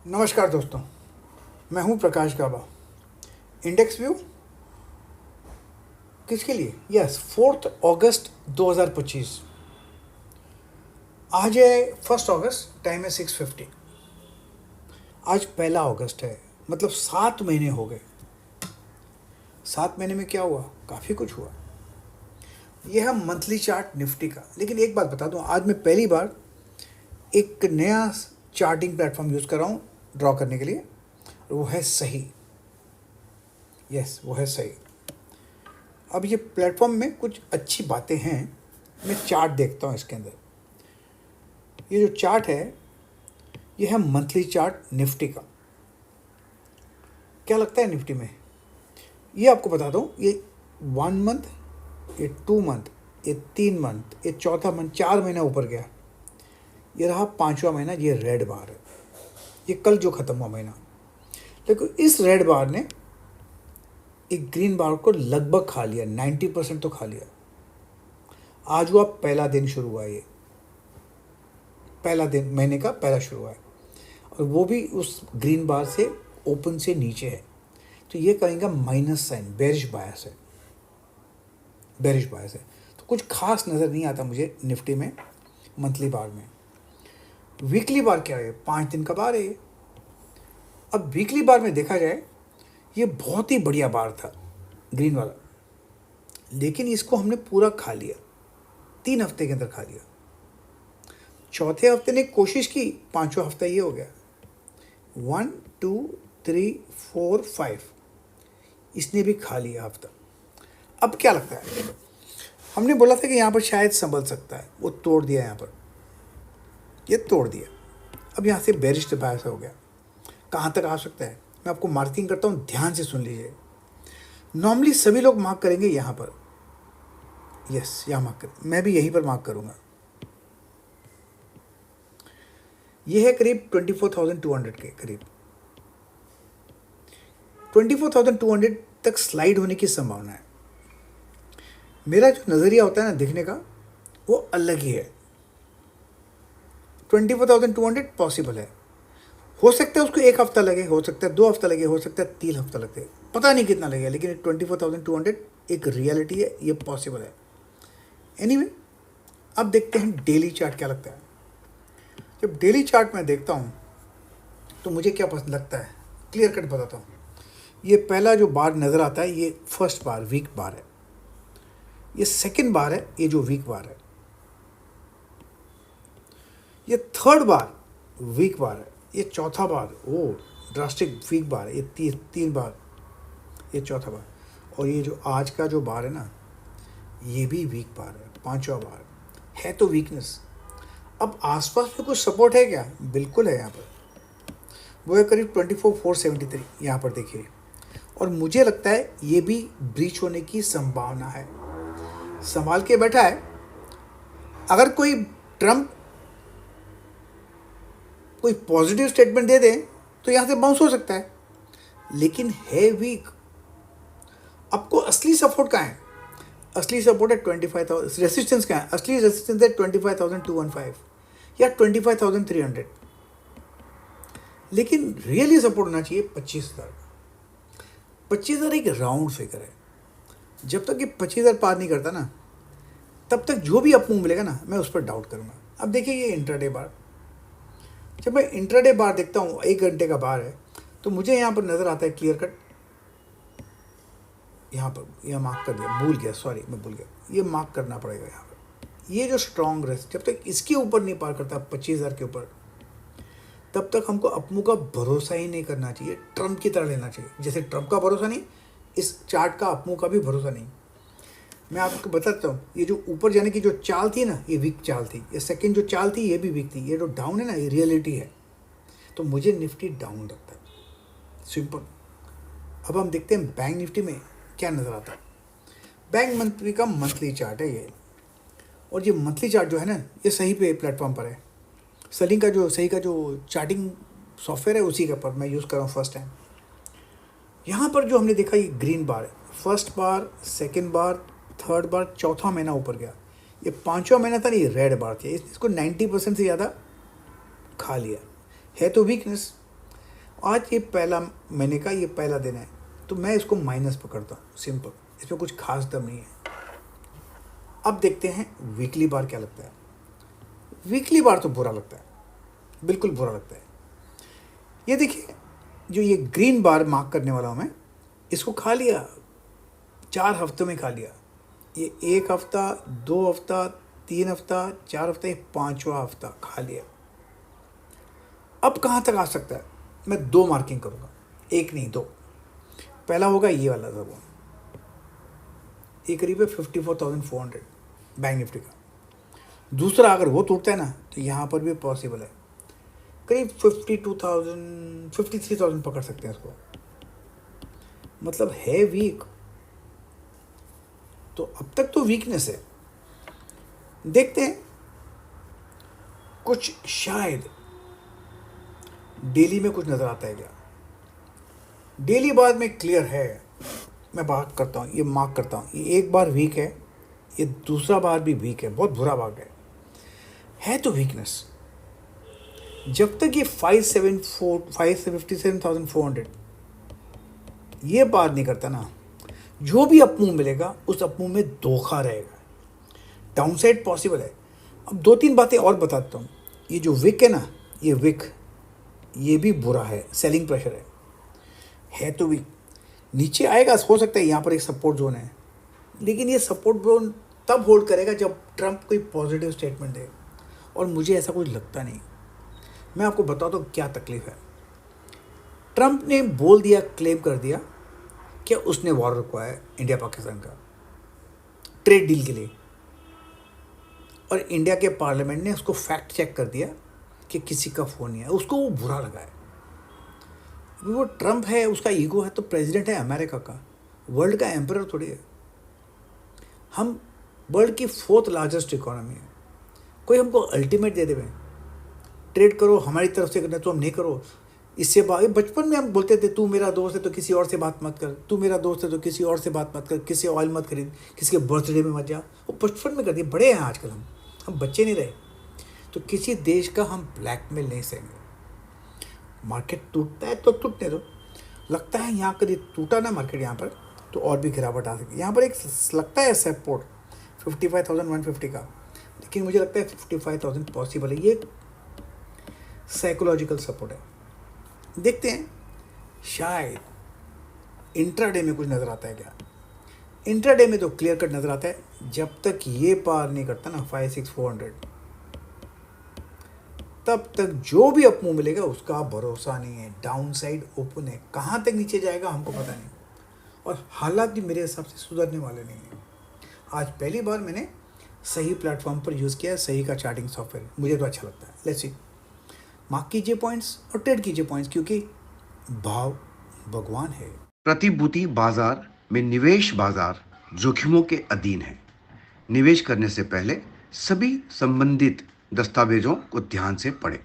नमस्कार दोस्तों, मैं हूं प्रकाश गाबा। इंडेक्स व्यू किसके लिए? यस, 4 अगस्त 2025। आज है 1 अगस्त, टाइम है 6:50। आज 1 अगस्त है, मतलब 7 महीने हो गए। 7 महीने में क्या हुआ? काफ़ी कुछ हुआ। यह है मंथली चार्ट निफ्टी का। लेकिन एक बात बता दूं, आज मैं पहली बार एक नया चार्टिंग प्लेटफॉर्म यूज़ कर रहा हूँ ड्रॉ करने के लिए। वो है सही। यस, वो है सही। अब ये प्लेटफॉर्म में कुछ अच्छी बातें हैं। मैं चार्ट देखता हूँ इसके अंदर। ये जो चार्ट है, ये है मंथली चार्ट निफ्टी का। क्या लगता है निफ्टी में? ये आपको बता दूँ, ये 1 मंथ, ये 2 मंथ, ये 3 मंथ, ये चौथा मंथ, 4 महीना ऊपर गया। ये रहा 5वां महीना, ये रेड बार है। ये कल जो ख़त्म हुआ महीना, लेकिन इस रेड बार ने एक ग्रीन बार को लगभग खा लिया, 90% तो खा लिया। आज हुआ पहला दिन शुरू हुआ, ये पहला दिन महीने का पहला शुरू हुआ है, और वो भी उस ग्रीन बार से ओपन से नीचे है। तो ये कहेंगे माइनस साइन, बेरिश बायस है, बेरिश बायस है। तो कुछ खास नज़र नहीं आता मुझे निफ्टी में मंथली बार में। वीकली बार क्या है? 5 दिन का बार है ये। अब वीकली बार में देखा जाए, ये बहुत ही बढ़िया बार था ग्रीन वाला, लेकिन इसको हमने पूरा खा लिया, 3 हफ्ते के अंदर खा लिया। चौथे हफ्ते ने कोशिश की, 5वां हफ्ता ये हो गया। 1 2 3 4 5, इसने भी खा लिया हफ्ता। अब क्या लगता है? हमने बोला था कि यहाँ पर शायद संभल सकता है, वो तोड़ दिया यहाँ पर, ये तोड़ दिया। अब यहाँ से बेरिश बायस हो गया। कहाँ तक आ सकता है? मैं आपको मार्किंग करता हूँ, ध्यान से सुन लीजिए। नॉर्मली सभी लोग मार्क करेंगे यहाँ पर। यस, यहाँ मार्क कर, मैं भी यहीं पर मार्क करूँगा। ये है करीब 24,200 के करीब। 24,200 तक स्लाइड होने की संभावना है। मेरा जो नज़रिया होता है ना देखने का, वो अलग ही है। 24,200 पॉसिबल है। हो सकता है उसको 1 हफ्ता लगे, हो सकता है 2 हफ्ता लगे, हो सकता है 3 हफ्ता लगे, पता नहीं कितना लगेगा, लेकिन 24,200 एक रियलिटी है, ये पॉसिबल है। एनीवे, अब देखते हैं डेली चार्ट क्या लगता है। जब डेली चार्ट में देखता हूँ तो मुझे क्या पसंद लगता है, क्लियर कट बताता हूँ। ये पहला जो बार नज़र आता है, ये फर्स्ट बार वीक बार है। ये सेकंड बार है, ये जो वीक बार है। ये थर्ड बार वीक बार है। ये चौथा बार, ओ ड्रास्टिक वीक बार है। ये तीन बार, ये चौथा बार। और ये जो आज का जो बार है ना, ये भी वीक बार है, 5वां बार है। तो वीकनेस। अब आसपास में कुछ सपोर्ट है क्या? बिल्कुल है। यहाँ पर वो है करीब 24,473, यहाँ पर देखिए। और मुझे लगता है ये भी ब्रीच होने की संभावना है। संभाल के बैठा है। अगर कोई ट्रम्प कोई पॉजिटिव स्टेटमेंट दे दे तो यहाँ से बाउंस हो सकता है, लेकिन है वीक। आपको असली सपोर्ट कहाँ है? असली सपोर्ट है 25,000। रेसिस्टेंस कहाँ है? असली रेसिस्टेंस है 25,215 या 25,300। लेकिन रियली सपोर्ट होना चाहिए 25,000। 25,000 एक राउंड फिगर है। जब तक ये 25,000 पार नहीं करता ना, तब तक जो भी अप मूव मिलेगा ना, मैं उस पर डाउट करूँगा। अब देखिए ये इंट्राडे बार। जब मैं इंट्राडे बार देखता हूँ, 1 घंटे का बार है, तो मुझे यहाँ पर नज़र आता है क्लियर कट। यहाँ पर यह मार्क कर दिया, भूल गया, सॉरी मैं भूल गया, ये मार्क करना पड़ेगा यहाँ पर। ये जो स्ट्रॉन्ग रेस्ट, जब तक इसके ऊपर नहीं पार करता 25,000 के ऊपर, तब तक हमको अपमूव का भरोसा ही नहीं करना चाहिए। ट्रम्प की तरह लेना चाहिए। जैसे ट्रम्प का भरोसा नहीं, इस चार्ट का अपमूव का भी भरोसा नहीं। मैं आपको बताता हूँ, ये जो ऊपर जाने की जो चाल थी ना, ये वीक चाल थी। ये सेकंड जो चाल थी, ये भी वीक थी। ये जो डाउन है ना, ये रियलिटी है। तो मुझे निफ्टी डाउन लगता है, सिंपल। अब हम देखते हैं बैंक निफ्टी में क्या नज़र आता है। बैंक निफ्टी का मंथली चार्ट है ये, और ये मंथली चार्ट जो है ना, ये सही पे प्लेटफॉर्म पर है। सलिंग का जो सही का जो चार्टिंग सॉफ्टवेयर है, उसी के ऊपर मैं यूज़ कर रहा हूँ फर्स्ट टाइम। यहाँ पर जो हमने देखा, ये ग्रीन बार है। फर्स्ट बार, सेकेंड बार, थर्ड बार, चौथा महीना ऊपर गया। ये 5वां महीना था, ये रेड बार थी। इसको 90% से ज़्यादा खा लिया है। तो वीकनेस। आज ये पहला महीने का ये पहला दिन है, तो मैं इसको माइनस पकड़ता हूँ, सिंपल, इसमें कुछ खास दम नहीं है। अब देखते हैं वीकली बार क्या लगता है। वीकली बार तो बुरा लगता है, बिल्कुल बुरा लगता है। ये देखिए, जो ये ग्रीन बार मार्क करने वाला हूँ मैं, इसको खा लिया, 4 हफ्तों में खा लिया। ये 1 हफ्ता, 2 हफ्ता, 3 हफ्ता, 4 हफ्ता, ये 5वां हफ्ता खा लिया। अब कहाँ तक आ सकता है? मैं 2 मार्किंग करूँगा, 1 नहीं 2। पहला होगा ये वाला जोन, ये करीब है 54,400 बैंक निफ्टी का। दूसरा अगर वो टूटता है ना, तो यहाँ पर भी पॉसिबल है, करीब 52,000, 53,000 पकड़ सकते हैं इसको, मतलब है वीक। तो अब तक तो वीकनेस है। देखते हैं कुछ शायद डेली में कुछ नज़र आता है क्या। डेली बाद में क्लियर है, मैं बात करता हूँ, ये मार्क करता हूँ, ये एक बार वीक है, ये दूसरा बार भी वीक है, बहुत बुरा भाग है तो वीकनेस। जब तक ये 57,400 ये पार नहीं करता ना, जो भी अपमूव मिलेगा उस अपमूव में धोखा रहेगा, डाउनसाइड पॉसिबल है। अब 2-3 बातें और बताता हूँ। ये जो विक है ना, ये विक, ये भी बुरा है, सेलिंग प्रेशर है तो वीक। नीचे आएगा, हो सकता है यहाँ पर एक सपोर्ट जोन है, लेकिन ये सपोर्ट जोन तब होल्ड करेगा जब ट्रंप कोई पॉजिटिव स्टेटमेंट दे, और मुझे ऐसा कुछ लगता नहीं। मैं आपको बताता हूँ क्या तकलीफ है। ट्रंप ने बोल दिया, क्लेम कर दिया कि उसने वॉर रुकवाया है इंडिया पाकिस्तान का ट्रेड डील के लिए, और इंडिया के पार्लियामेंट ने उसको फैक्ट चेक कर दिया कि किसी का फ़ोन नहीं है। उसको वो बुरा लगा है। वो ट्रंप है, उसका ईगो है, तो प्रेसिडेंट है अमेरिका का, वर्ल्ड का एम्परर थोड़ी है। हम वर्ल्ड की 4th लार्जेस्ट इकोनॉमी है। कोई हमको अल्टीमेट दे देवे, ट्रेड करो हमारी तरफ से, करना तो हम नहीं करो। इससे बचपन में हम बोलते थे, तू मेरा दोस्त है तो किसी और से बात मत कर, तू मेरा दोस्त है तो किसी और से बात मत कर, किसी से ऑयल मत खरीद, किसी के बर्थडे में मत जा। वो बचपन में कर दिए, बड़े हैं आजकल, हम बच्चे नहीं रहे। तो किसी देश का हम ब्लैकमेल नहीं सहेंगे। मार्केट टूटता है तो टूटने दो। लगता है यहाँ कभी टूटा ना मार्केट, यहाँ पर तो और भी गिरावट आ सकती है। यहाँ पर एक लगता है सपोर्ट 55,150 का, लेकिन मुझे लगता है 55,000 पॉसिबल है। ये साइकोलॉजिकल सपोर्ट है। देखते हैं शायद इंट्राडे में कुछ नज़र आता है क्या। इंट्राडे में तो क्लियर कट नज़र आता है, जब तक ये पार नहीं करता ना 56,400, तब तक जो भी अपमूव मिलेगा उसका भरोसा नहीं है। डाउन साइड ओपन है, कहाँ तक नीचे जाएगा हमको पता नहीं, और हालात भी मेरे हिसाब से सुधरने वाले नहीं हैं। आज पहली बार मैंने सही प्लेटफॉर्म पर यूज़ किया है, सही का चार्टिंग सॉफ्टवेयर, मुझे तो अच्छा लगता है। लेट्स सी, मार्क कीजिए पॉइंट्स और ट्रेड कीजिए पॉइंट्स, क्योंकि भाव भगवान है। प्रतिभूति बाजार में निवेश बाजार जोखिमों के अधीन है। निवेश करने से पहले सभी संबंधित दस्तावेजों को ध्यान से पढ़ें।